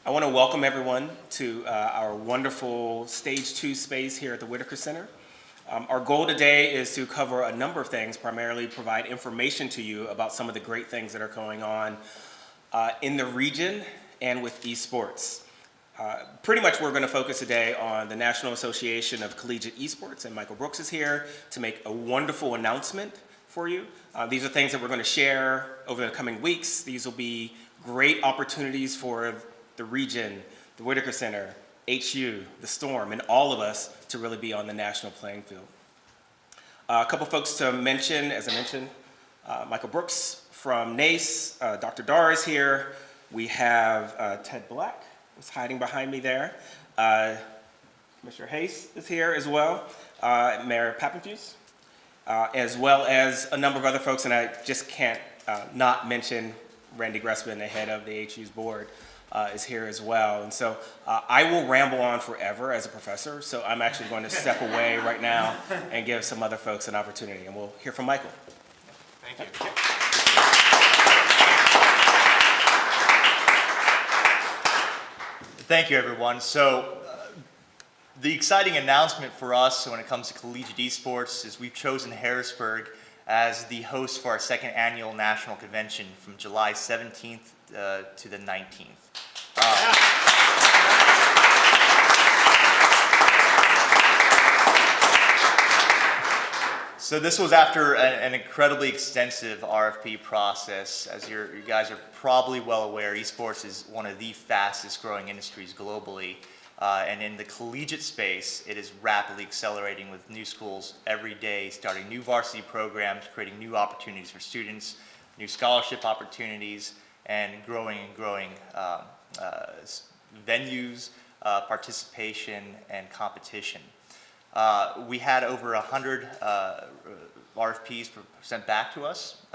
I want to welcome everyone to our wonderful Stage 2 space here at the Whitaker Center. Our goal today is to cover a number of things, primarily provide information to you about some of the great things that are going on in the region and with esports. Pretty much we're going to focus today on the National Association of Collegiate Esports, and Michael Brooks is here to make a wonderful announcement for you. These are things that we're going to share over the coming weeks. These will be great opportunities for the region, the Whitaker Center, HU, the Storm, and all of us to really be on the national playing field. A couple folks to mention, as I mentioned, Michael Brooks from NACE, Dr. Dar is here. We have Ted Black, who's hiding behind me there. Commissioner Hayes is here as well, Mayor Pappenfuse, as well as a number of other folks, and I just can't not mention Randy Gressman, the head of the HU's board, is here as well. And so I will ramble on forever as a professor, so I'm actually going to step away right now and give some other folks an opportunity, and we'll hear from Michael. Thank you. Thank you, everyone. So the exciting announcement for us when it comes to collegiate esports is we've chosen Harrisburg as the host for our second annual national convention from July 17th to the 19th. So this was after an incredibly extensive RFP process. As you guys are probably well aware, esports is one of the fastest growing industries globally. And in the collegiate space, it is rapidly accelerating with new schools every day, starting new varsity programs, creating new opportunities for students, new scholarship opportunities, and growing venues, participation, and competition. We had over 100 RFPs sent back to us,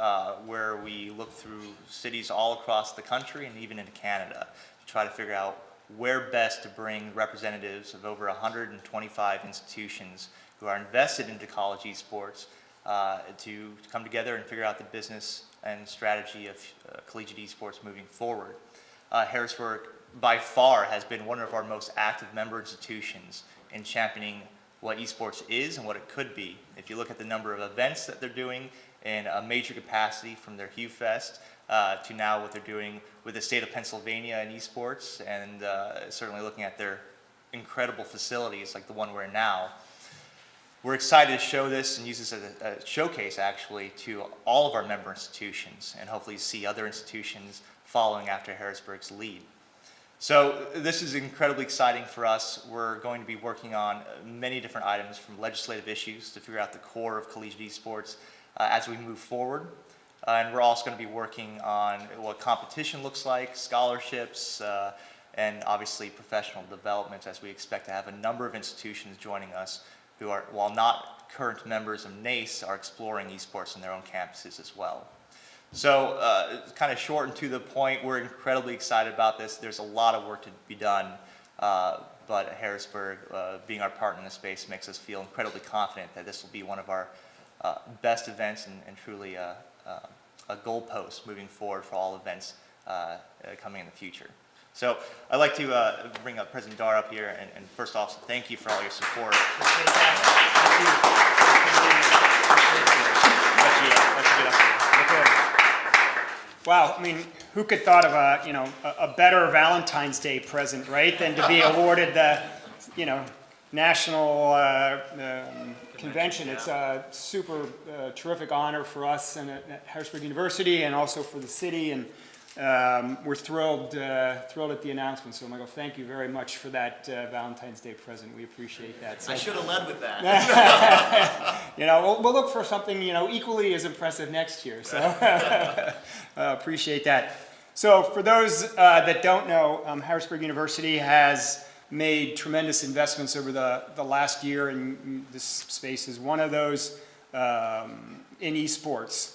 where we looked through cities all across the country and even into Canada to try to figure out where best to bring representatives of over 125 institutions who are invested into college esports to come together and figure out the business and strategy of collegiate esports moving forward. Harrisburg, by far, has been one of our most active member institutions in championing what esports is and what it could be. If you look at the number of events that they're doing in a major capacity, from their Hugh Fest to now what they're doing with the state of Pennsylvania in esports, and certainly looking at their incredible facilities like the one we're in now. We're excited to show this and use this as a showcase, actually, to all of our member institutions, and hopefully see other institutions following after Harrisburg's lead. So this is incredibly exciting for us. We're going to be working on many different items, from legislative issues to figure out the core of collegiate esports as we move forward. And we're also going to be working on what competition looks like, scholarships, and obviously professional development, as we expect to have a number of institutions joining us who are, while not current members of NACE, are exploring esports in their own campuses as well. So kind of short and to the point, we're incredibly excited about this. There's a lot of work to be done, but Harrisburg, being our partner in this space, makes us feel incredibly confident that this will be one of our best events and truly a goalpost moving forward for all events coming in the future. So I'd like to bring up President Dar up here, and first off, thank you for all your support. Wow, I mean, who could thought of a better Valentine's Day present, right, than to be awarded the, national convention. It's a super terrific honor for us and at Harrisburg University, and also for the city, and we're thrilled at the announcement. So, Michael, thank you very much for that Valentine's Day present. We appreciate that. So, I should have led with that. we'll look for something equally as impressive next year. So, appreciate that. So, for those that don't know, Harrisburg University has made tremendous investments over the last year, and this space is one of those in esports.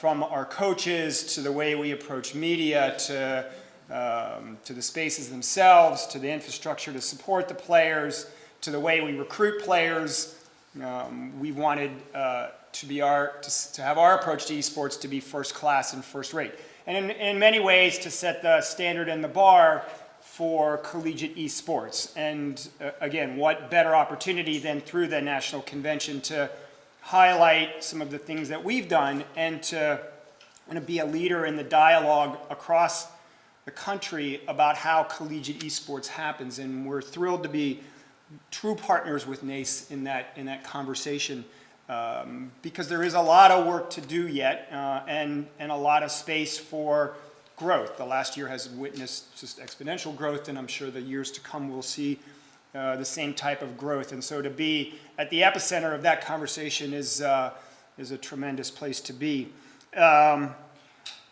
From our coaches to the way we approach media to the spaces themselves, to the infrastructure to support the players, to the way we recruit players. We wanted to have our approach to esports to be first class and first rate, and in many ways to set the standard and the bar for collegiate esports. And again, what better opportunity than through the national convention to highlight some of the things that we've done and to be a leader in the dialogue across the country about how collegiate esports happens. And we're thrilled to be true partners with NACE in that conversation, because there is a lot of work to do yet, and a lot of space for growth. The last year has witnessed just exponential growth, and I'm sure the years to come will see the same type of growth. And so to be at the epicenter of that conversation is a tremendous place to be.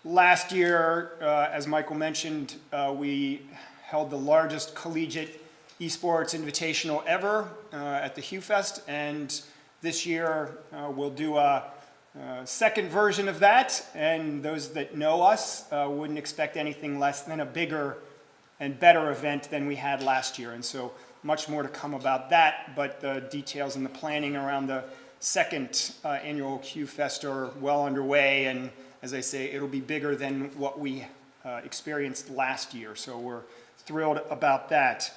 Last year, as Michael mentioned, we held the largest collegiate esports invitational ever at the Hugh Fest, and this year we'll do a second version of that, and those that know us wouldn't expect anything less than a bigger and better event than we had last year. And so much more to come about that, but the details and the planning around the second annual Hugh Fest are well underway, and as I say, it'll be bigger than what we experienced last year, so we're thrilled about that.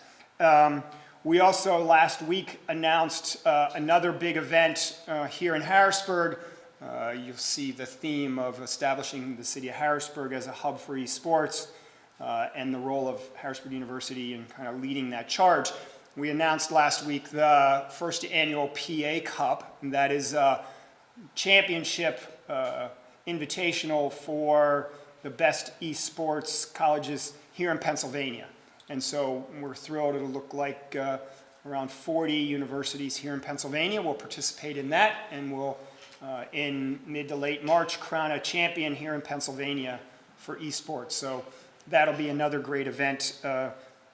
We also last week announced another big event here in Harrisburg. You'll see the theme of establishing the city of Harrisburg as a hub for esports, and the role of Harrisburg University in kind of leading that charge. We announced last week the first annual PA Cup, and that is a championship invitational for the best esports colleges here in Pennsylvania. And so we're thrilled. It'll look like around 40 universities here in Pennsylvania will participate in that, and we'll, in mid to late March, crown a champion here in Pennsylvania for esports. So that'll be another great event,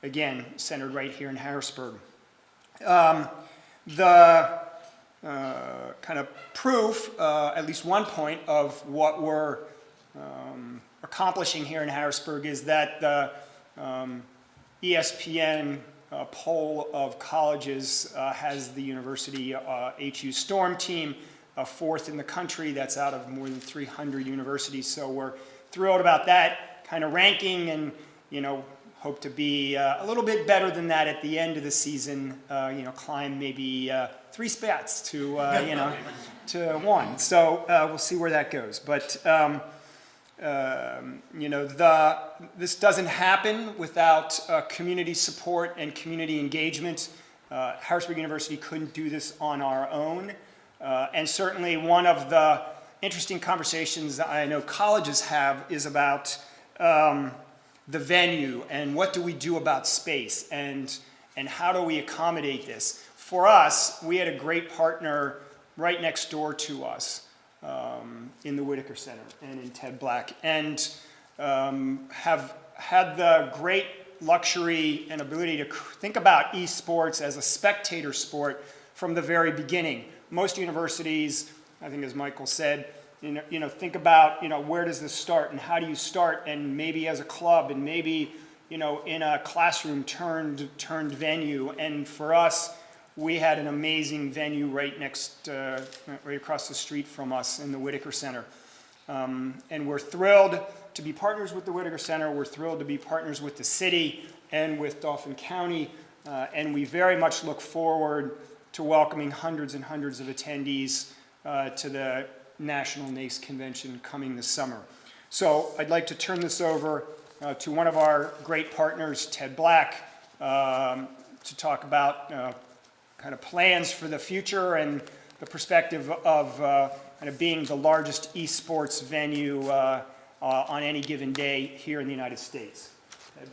again, centered right here in Harrisburg. The kind of proof, at least one point, of what we're accomplishing here in Harrisburg is that the ESPN poll of colleges has the university HU Storm team fourth in the country. That's out of more than 300 universities. So we're thrilled about that kind of ranking, and hope to be a little bit better than that at the end of the season. Climb maybe 3 spots to to 1. So we'll see where that goes. But this doesn't happen without community support and community engagement. Harrisburg University couldn't do this on our own. And certainly one of the interesting conversations I know colleges have is about the venue and what do we do about space and how do we accommodate this. For us, we had a great partner right next door to us, in the Whitaker Center and in Ted Black, and have had the great luxury and ability to think about esports as a spectator sport from the very beginning. Most universities, I think as Michael said, think about, where does this start and how do you start, and maybe as a club and maybe, in a classroom turned venue. And for us, we had an amazing venue right across the street from us in the Whitaker Center. And we're thrilled to be partners with the Whitaker Center. We're thrilled to be partners with the city and with Dauphin County. And we very much look forward to welcoming hundreds and hundreds of attendees to the National NACE Convention coming this summer. So I'd like to turn this over to one of our great partners, Ted Black, to talk about kind of plans for the future and the perspective of kind of being the largest esports venue on any given day here in the United States. Ted.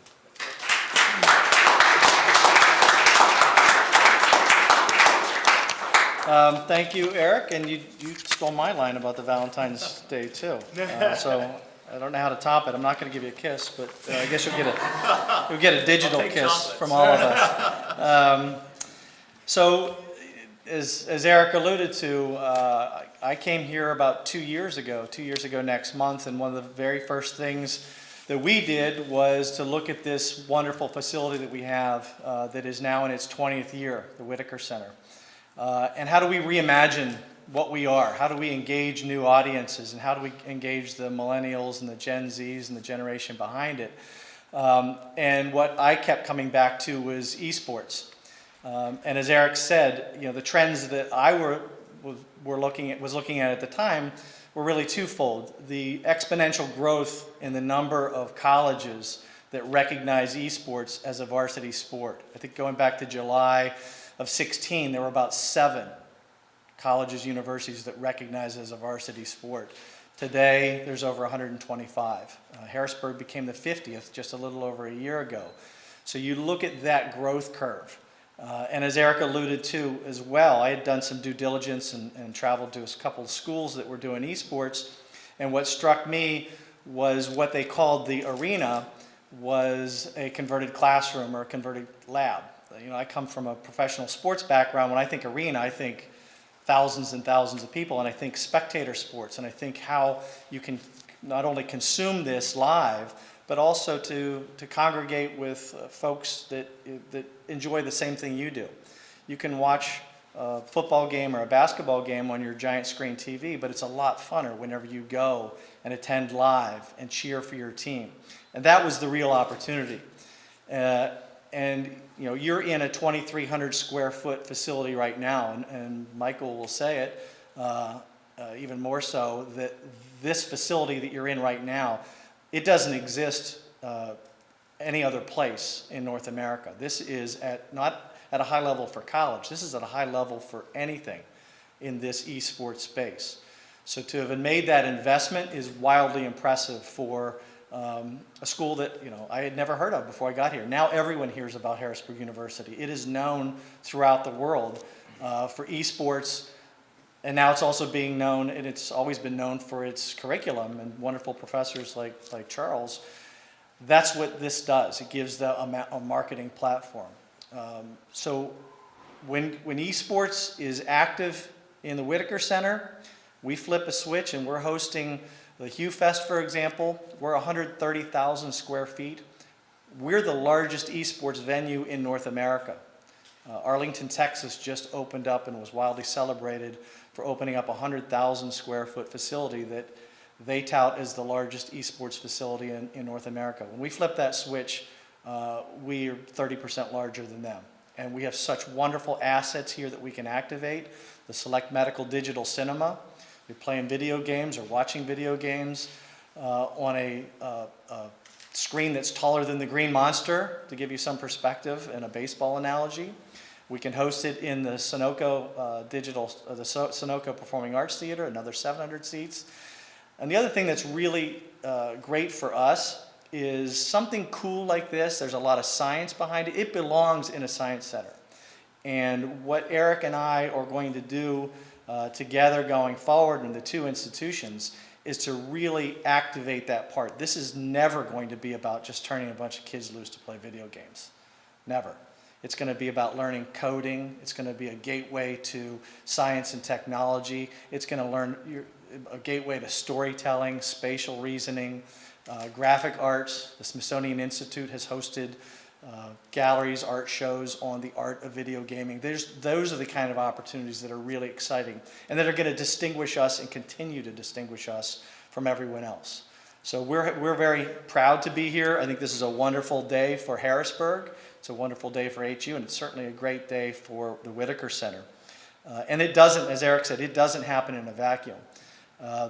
Thank you, Eric, and you stole my line about the Valentine's Day too. So I don't know how to top it. I'm not going to give you a kiss, but I guess you'll get a digital kiss from all of us. So, as Eric alluded to, I came here about 2 years ago next month, and one of the very first things that we did was to look at this wonderful facility that we have that is now in its 20th year, the Whitaker Center. And how do we reimagine what we are? How do we engage new audiences? And how do we engage the millennials and the Gen Zs and the generation behind it? And what I kept coming back to was esports. And as Eric said, the trends that I was looking at the time were really twofold. The exponential growth in the number of colleges that recognize esports as a varsity sport. I think going back to July of 16, there were about 7 colleges, universities that recognize it as a varsity sport. Today, there's over 125. Harrisburg became the 50th just a little over a year ago. So you look at that growth curve. And as Eric alluded to as well, I had done some due diligence and traveled to a couple of schools that were doing esports. And what struck me was what they called the arena was a converted classroom or a converted lab. I come from a professional sports background. When I think arena, I think thousands and thousands of people, and I think spectator sports, and I think how you can not only consume this live, but also to congregate with folks that enjoy the same thing you do. You can watch a football game or a basketball game on your giant screen TV, but it's a lot funner whenever you go and attend live and cheer for your team. And that was the real opportunity. And you're in a 2,300 square foot facility right now, and Michael will say it even more so, that this facility that you're in right now, it doesn't exist any other place in North America. This is not at a high level for college. This is at a high level for anything in this esports space. So to have made that investment is wildly impressive for a school that I had never heard of before I got here. Now everyone hears about Harrisburg University. It is known throughout the world for esports, and now it's also being known, and it's always been known for its curriculum and wonderful professors like Charles. That's what this does. It gives a marketing platform. So when esports is active in the Whitaker Center, we flip a switch and we're hosting the Hugh Fest, for example. We're 130,000 square feet. We're the largest esports venue in North America. Arlington, Texas just opened up and was wildly celebrated for opening up a 100,000 square foot facility that they tout as the largest esports facility in North America. When we flip that switch, we are 30% larger than them. And we have such wonderful assets here that we can activate. The Select Medical Digital Cinema. You're playing video games or watching video games on a screen that's taller than the Green Monster, to give you some perspective and a baseball analogy. We can host it in the Sunoco Sunoco Performing Arts Theater, another 700 seats. And the other thing that's really great for us is something cool like this. There's a lot of science behind it. It belongs in a science center. And what Eric and I are going to do together going forward in the two institutions is to really activate that part. This is never going to be about just turning a bunch of kids loose to play video games. Never. It's going to be about learning coding. It's going to be a gateway to science and technology. It's going to learn a gateway to storytelling, spatial reasoning, graphic arts. The Smithsonian Institute has hosted galleries, art shows on the art of video gaming. Those are the kind of opportunities that are really exciting and that are going to distinguish us and continue to distinguish us from everyone else. So we're very proud to be here. I think this is a wonderful day for Harrisburg. It's a wonderful day for HU, and it's certainly a great day for the Whitaker Center. And it doesn't, as Eric said, it doesn't happen in a vacuum.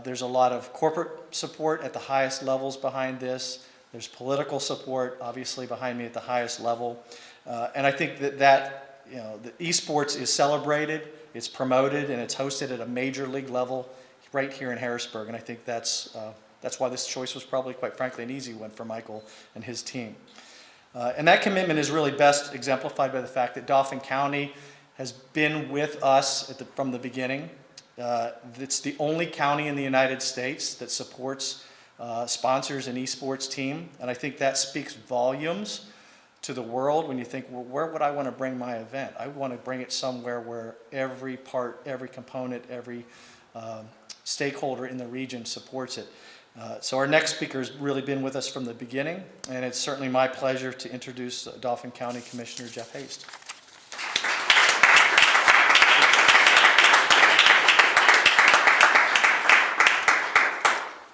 There's a lot of corporate support at the highest levels behind this. There's political support, obviously, behind me at the highest level. And I think that the esports is celebrated, it's promoted, and it's hosted at a major league level right here in Harrisburg. And I think that's why this choice was probably, quite frankly, an easy one for Michael and his team. And that commitment is really best exemplified by the fact that Dauphin County has been with us from the beginning. It's the only county in the United States that supports sponsors an esports team, and I think that speaks volumes to the world when you think, well, where would I want to bring my event? I want to bring it somewhere where every part, every component, every stakeholder in the region supports it. So our next speaker has really been with us from the beginning, and it's certainly my pleasure to introduce Dauphin County Commissioner Jeff Haste.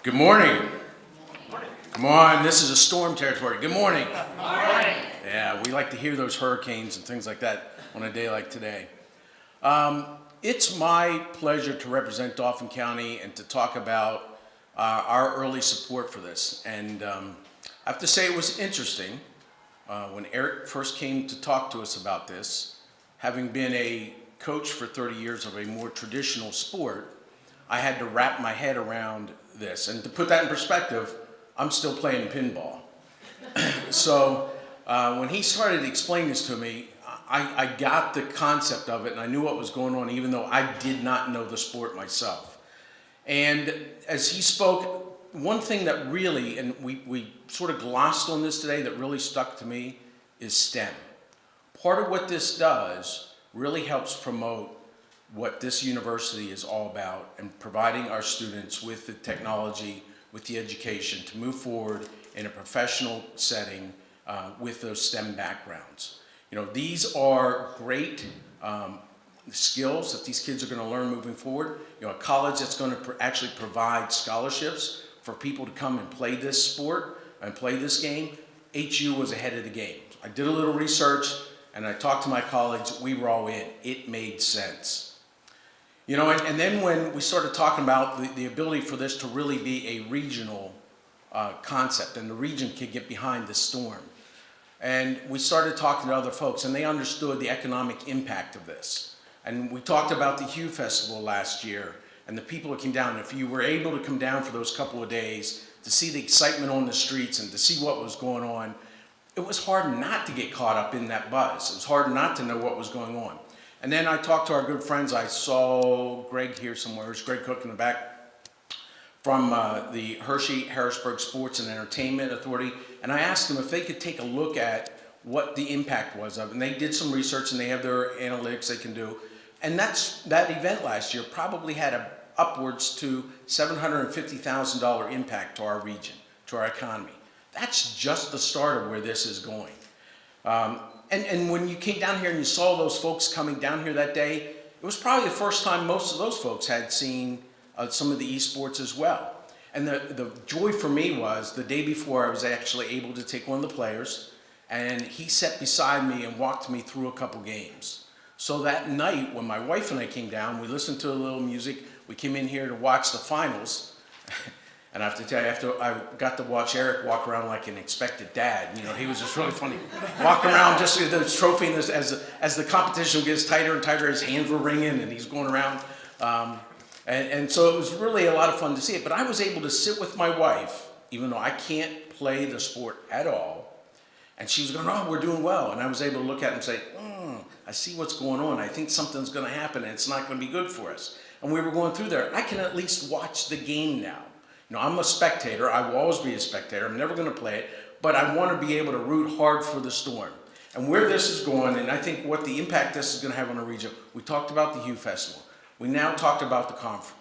Good morning. Come on, this is a storm territory. Good morning. Good morning. Yeah, we like to hear those hurricanes and things like that on a day like today. It's my pleasure to represent Dauphin County and to talk about our early support for this. And I have to say it was interesting when Eric first came to talk to us about this. Having been a coach for 30 years of a more traditional sport, I had to wrap my head around this. And to put that in perspective, I'm still playing pinball. So when he started to explain this to me, I got the concept of it and I knew what was going on even though I did not know the sport myself. And as he spoke, one thing that really, and we sort of glossed on this today that really stuck to me is STEM. Part of what this does really helps promote what this university is all about and providing our students with the technology, with the education to move forward in a professional setting with those STEM backgrounds. You know, these are great skills that these kids are going to learn moving forward. You know, a college that's going to actually provide scholarships for people to come and play this sport and play this game. HU was ahead of the game. I did a little research and I talked to my colleagues. We were all in. It made sense. You know, and then when we started talking about the ability for this to really be a regional concept and the region could get behind the storm. And we started talking to other folks and they understood the economic impact of this. And we talked about the Hue Festival last year and the people that came down. If you were able to come down for those couple of days to see the excitement on the streets and to see what was going on, it was hard not to get caught up in that buzz. It was hard not to know what was going on. And then I talked to our good friends. I saw Greg here somewhere. There's Greg Cook in the back from the Hershey-Harrisburg Sports and Entertainment Authority. And I asked them if they could take a look at what the impact was of it. And they did some research and they have their analytics they can do. And that event last year probably had upwards to $750,000 impact to our region, to our economy. That's just the start of where this is going. And when you came down here and you saw those folks coming down here that day, it was probably the first time most of those folks had seen some of the esports as well. And the joy for me was the day before I was actually able to take one of the players and he sat beside me and walked me through a couple games. So that night when my wife and I came down, we listened to a little music, we came in here to watch the finals. And I have to tell you, after I got to watch Eric walk around like an expected dad, you know, he was just really funny. Walk around just with the trophy, and as the competition gets tighter and tighter, his hands were ringing and he's going around. And so it was really a lot of fun to see it. But I was able to sit with my wife, even though I can't play the sport at all. And she was going, oh, we're doing well. And I was able to look at her and say, I see what's going on. I think something's going to happen and it's not going to be good for us. And we were going through there. I can at least watch the game now. You know, I'm a spectator. I will always be a spectator. I'm never going to play it, but I want to be able to root hard for the Storm. And where this is going, and I think what the impact this is going to have on the region, we talked about the Hue Festival. We now talked about the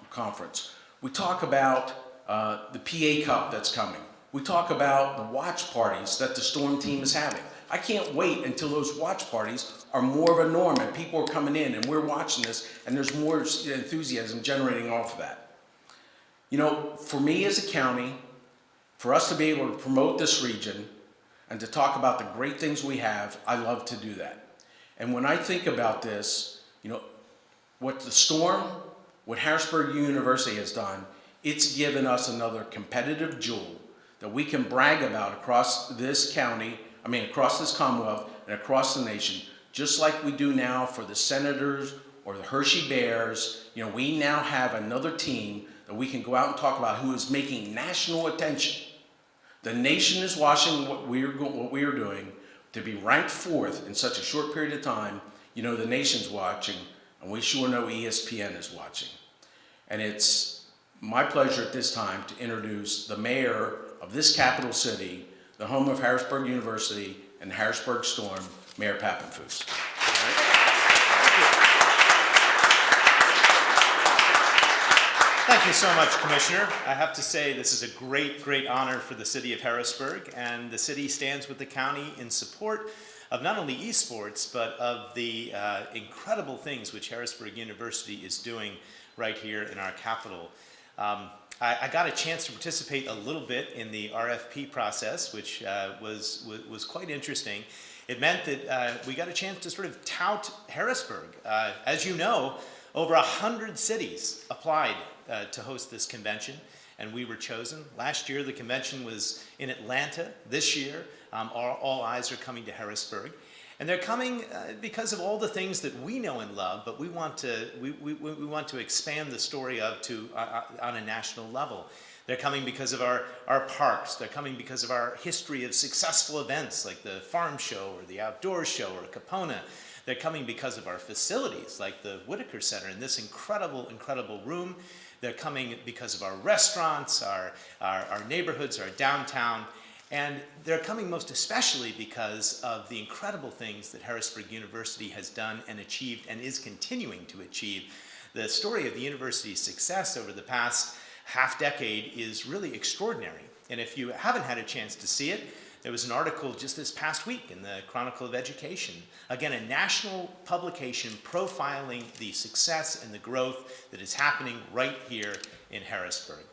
conference. We talk about the PA Cup that's coming. We talk about the watch parties that the Storm team is having. I can't wait until those watch parties are more of a norm and people are coming in and we're watching this and there's more enthusiasm generating off of that. You know, for me as a county, for us to be able to promote this region and to talk about the great things we have, I love to do that. And when I think about this, you know, what the Storm, what Harrisburg University has done, it's given us another competitive jewel that we can brag about across this county, across this Commonwealth and across the nation, just like we do now for the Senators or the Hershey Bears. You know, we now have another team that we can go out and talk about who is making national attention. The nation is watching what we are doing. To be ranked 4th in such a short period of time, you know the nation's watching, and we sure know ESPN is watching. And it's my pleasure at this time to introduce the mayor of this capital city, the home of Harrisburg University and the Harrisburg Storm, Mayor Pappenfuss. Thank you so much, Commissioner. I have to say this is a great, great honor for the city of Harrisburg, and the city stands with the county in support of not only esports, but of the incredible things which Harrisburg University is doing right here in our capital. I got a chance to participate a little bit in the RFP process, which was quite interesting. It meant that we got a chance to sort of tout Harrisburg. As you know, over 100 cities applied to host this convention, and we were chosen. Last year, the convention was in Atlanta. This year, all eyes are coming to Harrisburg. And they're coming because of all the things that we know and love, but we want to expand the story on a national level. They're coming because of our parks. They're coming because of our history of successful events like the Farm Show or the Outdoor Show or Capona. They're coming because of our facilities like the Whitaker Center in this incredible, incredible room. They're coming because of our restaurants, our neighborhoods, our downtown. And they're coming most especially because of the incredible things that Harrisburg University has done and achieved and is continuing to achieve. The story of the university's success over the past half decade is really extraordinary. And if you haven't had a chance to see it, there was an article just this past week in the Chronicle of Education. Again, a national publication profiling the success and the growth that is happening right here in Harrisburg.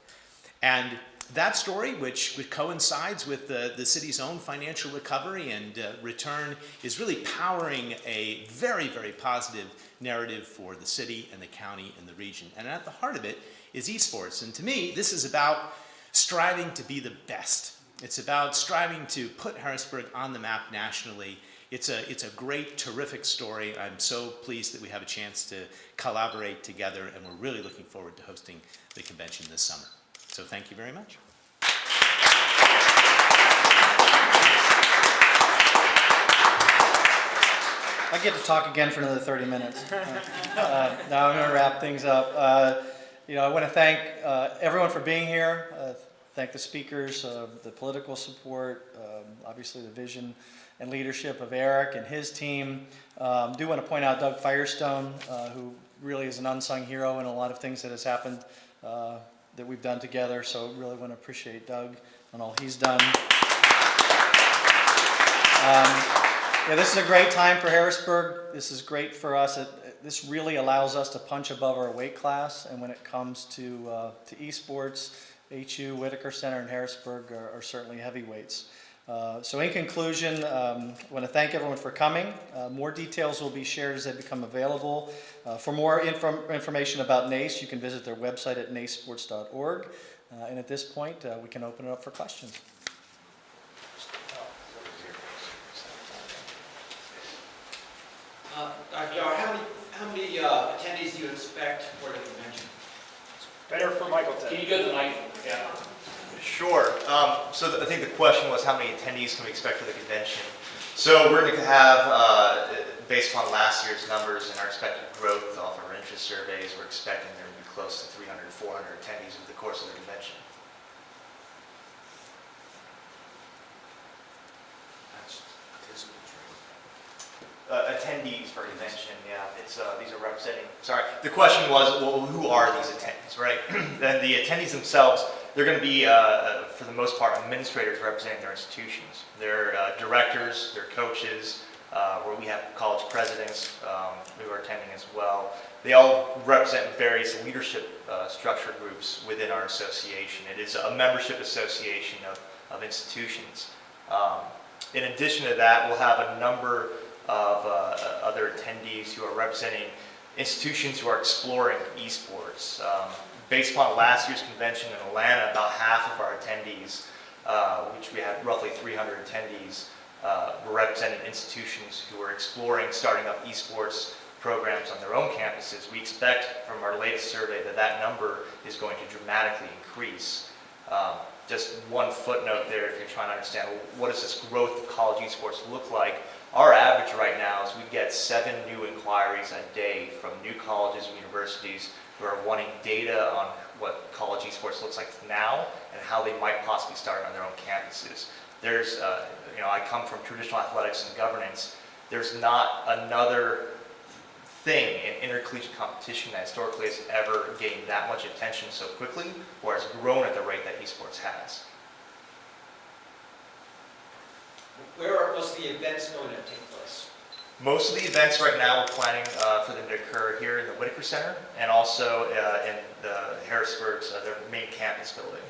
And that story, which coincides with the city's own financial recovery and return, is really powering a very, very positive narrative for the city and the county and the region. And at the heart of it is esports. And to me, this is about striving to be the best. It's about striving to put Harrisburg on the map nationally. It's a great, terrific story. I'm so pleased that we have a chance to collaborate together, and we're really looking forward to hosting the convention this summer. So thank you very much. I get to talk again for another 30 minutes. Now I'm going to wrap things up. I want to thank everyone for being here. Thank the speakers, the political support, obviously the vision and leadership of Eric and his team. Do want to point out Doug Firestone, who really is an unsung hero in a lot of things that has happened that we've done together. So really want to appreciate Doug and all he's done. This is a great time for Harrisburg. This is great for us. This really allows us to punch above our weight class. And when it comes to esports, HU, Whitaker Center, and Harrisburg are certainly heavyweights. So in conclusion, I want to thank everyone for coming. More details will be shared as they become available. For more information about NACE, you can visit their website at nacesports.org. And at this point, we can open it up for questions. Dr. Yar, how many attendees do you expect for the convention? Better for Michael to. Can you go to the mic? Yeah. Sure. I think the question was how many attendees can we expect for the convention? So we're going to have, based on last year's numbers and our expected growth off our interest surveys, we're expecting there to be close to 300, 400 attendees over the course of the convention. Attendees for convention, yeah. These are representing, sorry. The question was, well, who are these attendees, right? And the attendees themselves, they're going to be, for the most part, administrators representing their institutions. They're directors, they're coaches, where we have college presidents who are attending as well. They all represent various leadership structure groups within our association. It is a membership association of institutions. In addition to that, we'll have a number of other attendees who are representing institutions who are exploring esports. Based upon last year's convention in Atlanta, about half of our attendees, which we had roughly 300 attendees, were representing institutions who are exploring starting up esports programs on their own campuses. We expect from our latest survey that number is going to dramatically increase. Just one footnote there if you're trying to understand what does this growth of college esports look like. Our average right now is we get 7 new inquiries a day from new colleges and universities who are wanting data on what college esports looks like now and how they might possibly start on their own campuses. There's, I come from traditional athletics and governance. There's not another thing in intercollegiate competition that historically has ever gained that much attention so quickly or has grown at the rate that esports has. Where are most of the events going to take place? Most of the events right now, we're planning for them to occur here in the Whitaker Center and also in the Harrisburg's, their main campus building.